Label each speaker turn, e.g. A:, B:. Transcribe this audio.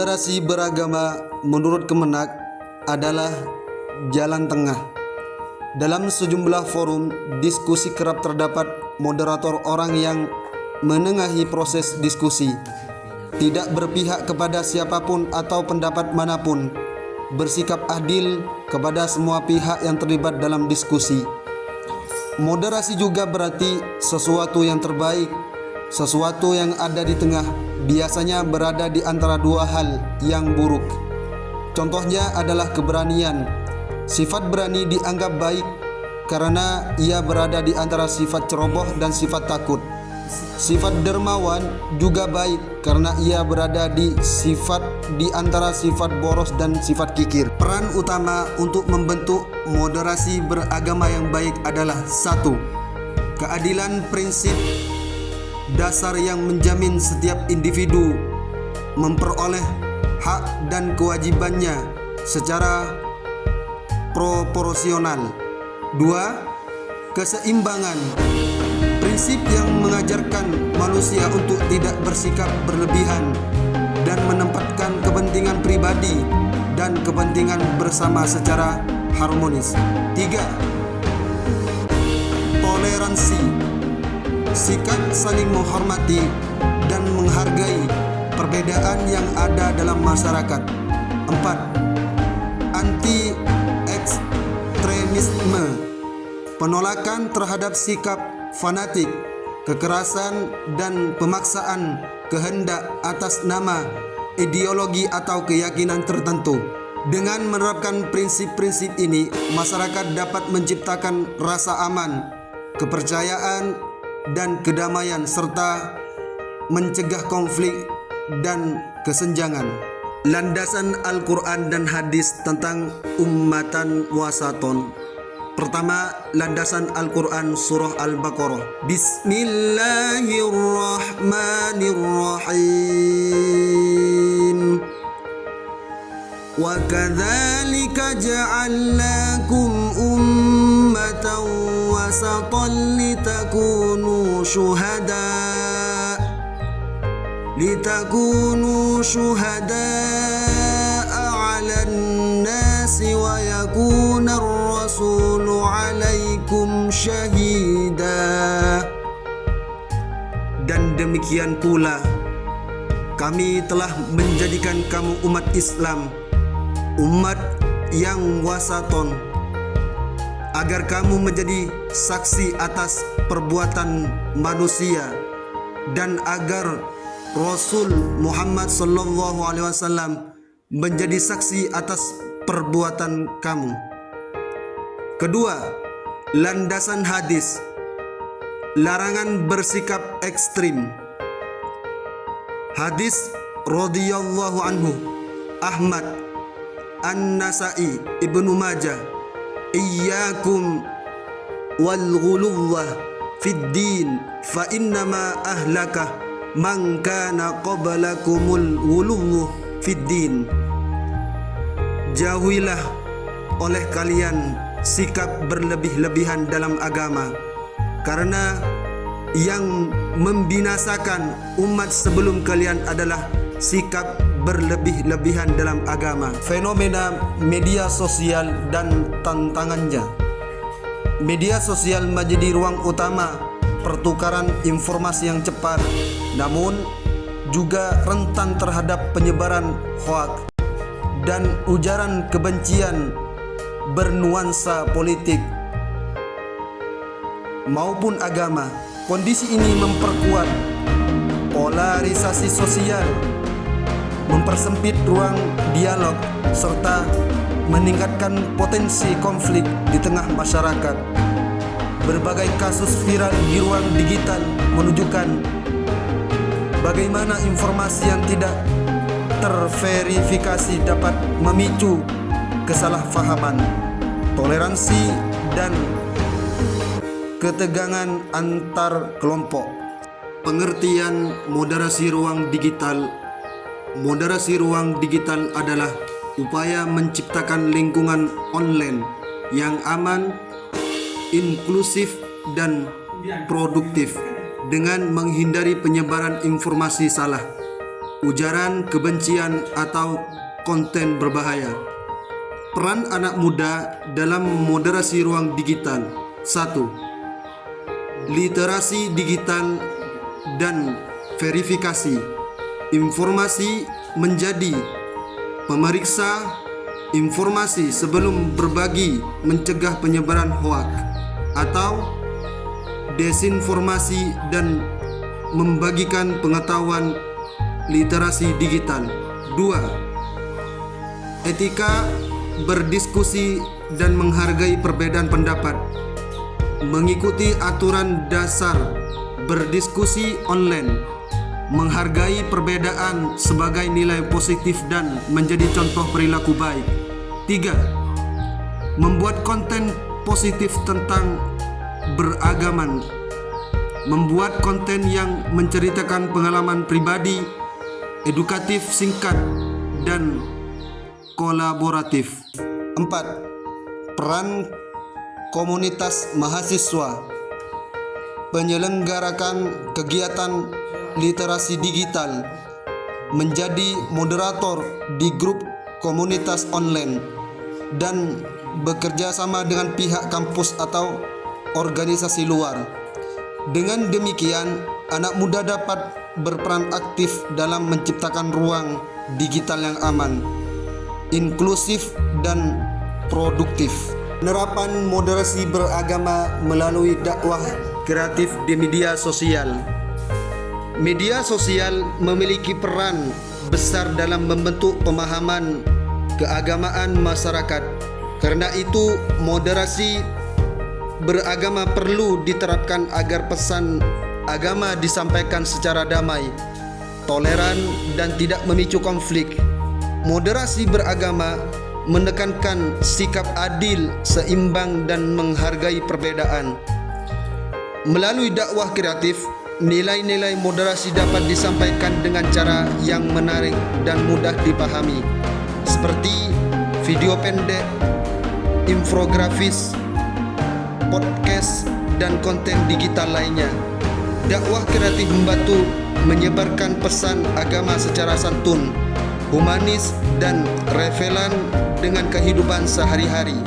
A: Moderasi beragama menurut Kemenak adalah jalan tengah. Dalam sejumlah forum diskusi kerap terdapat moderator orang yang menengahi proses diskusi, tidak berpihak kepada siapapun atau pendapat manapun, bersikap adil kepada semua pihak yang terlibat dalam diskusi. Moderasi juga berarti sesuatu yang terbaik, sesuatu yang ada di tengah, biasanya berada di antara dua hal yang buruk. Contohnya adalah keberanian. Sifat berani dianggap baik karena ia berada di antara sifat ceroboh dan sifat takut. Sifat dermawan juga baik karena ia berada di antara sifat boros dan sifat kikir. Peran utama untuk membentuk moderasi beragama yang baik adalah 1. Keadilan, prinsip dasar yang menjamin setiap individu memperoleh hak dan kewajibannya secara proporsional. 2. Keseimbangan, prinsip yang mengajarkan manusia untuk tidak bersikap berlebihan dan menempatkan kepentingan pribadi dan kepentingan bersama secara harmonis. 3. Toleransi, sikap saling menghormati dan menghargai perbedaan yang ada dalam masyarakat. 4. Anti-ekstremisme, penolakan terhadap sikap fanatik, kekerasan dan pemaksaan kehendak atas nama ideologi atau keyakinan tertentu. Dengan menerapkan prinsip-prinsip ini, masyarakat dapat menciptakan rasa aman, kepercayaan dan kedamaian serta mencegah konflik dan kesenjangan. Landasan Al-Quran dan hadis tentang ummatan wasaton. Pertama, landasan Al-Quran surah Al-Baqarah. Bismillahirrahmanirrahim. Wa kadzalika ja'alnakum ummatan wasatan litakunu syuhada'a 'alan nasi wa yakuna ar-rasulu 'alaikum syahida. Dan demikian pula kami telah menjadikan kamu umat Islam, umat yang wasaton, agar kamu menjadi saksi atas perbuatan manusia dan agar Rasul Muhammad sallallahu alaihi wasallam menjadi saksi atas perbuatan kamu. Kedua, landasan hadis, larangan bersikap ekstrim. Hadis radhiyallahu anhu, Ahmad, An-Nasa'i, Ibnu Majah, iyyakum wal ghuluwwa fid din fa innama ahlaka man kana qablakumul ghuluwwu fid din. Jauhilah oleh kalian sikap berlebih-lebihan dalam agama, karena yang membinasakan umat sebelum kalian adalah sikap berlebih-lebihan dalam agama. Fenomena media sosial dan tantangannya. Media sosial menjadi ruang utama pertukaran informasi yang cepat, namun juga rentan terhadap penyebaran hoaks dan ujaran kebencian bernuansa politik maupun agama. Kondisi ini memperkuat polarisasi sosial, mempersempit ruang dialog, serta meningkatkan potensi konflik di tengah masyarakat. Berbagai kasus viral di ruang digital menunjukkan bagaimana informasi yang tidak terverifikasi dapat memicu kesalahpahaman, toleransi, dan ketegangan antar kelompok. Pengertian moderasi ruang digital. Moderasi ruang digital adalah upaya menciptakan lingkungan online yang aman, inklusif, dan produktif dengan menghindari penyebaran informasi salah, ujaran kebencian atau konten berbahaya. Peran anak muda dalam moderasi ruang digital. 1. Literasi digital dan verifikasi. Informasi menjadi pemeriksa informasi sebelum berbagi, mencegah penyebaran hoak atau desinformasi dan membagikan pengetahuan. Literasi digital. 2. Etika berdiskusi dan menghargai perbedaan pendapat. Mengikuti aturan dasar berdiskusi online, menghargai perbedaan sebagai nilai positif dan menjadi contoh perilaku baik. 3. Membuat konten positif tentang beragaman. Membuat konten yang menceritakan pengalaman pribadi, edukatif, singkat, dan kolaboratif. 4. Peran komunitas mahasiswa. Penyelenggarakan kegiatan literasi digital, menjadi moderator di grup komunitas online, dan bekerja sama dengan pihak kampus atau organisasi luar. Dengan demikian, anak muda dapat berperan aktif dalam menciptakan ruang digital yang aman, inklusif, dan produktif. Penerapan moderasi beragama melalui dakwah kreatif di media sosial. Media sosial memiliki peran besar dalam membentuk pemahaman keagamaan masyarakat. Karena itu, moderasi beragama perlu diterapkan agar pesan agama disampaikan secara damai, toleran, dan tidak memicu konflik. Moderasi beragama menekankan sikap adil, seimbang, dan menghargai perbedaan. Melalui dakwah kreatif, nilai-nilai moderasi dapat disampaikan dengan cara yang menarik dan mudah dipahami, seperti video pendek, infografis, podcast, dan konten digital lainnya. Dakwah kreatif membantu menyebarkan pesan agama secara santun, humanis, dan relevan dengan kehidupan sehari-hari.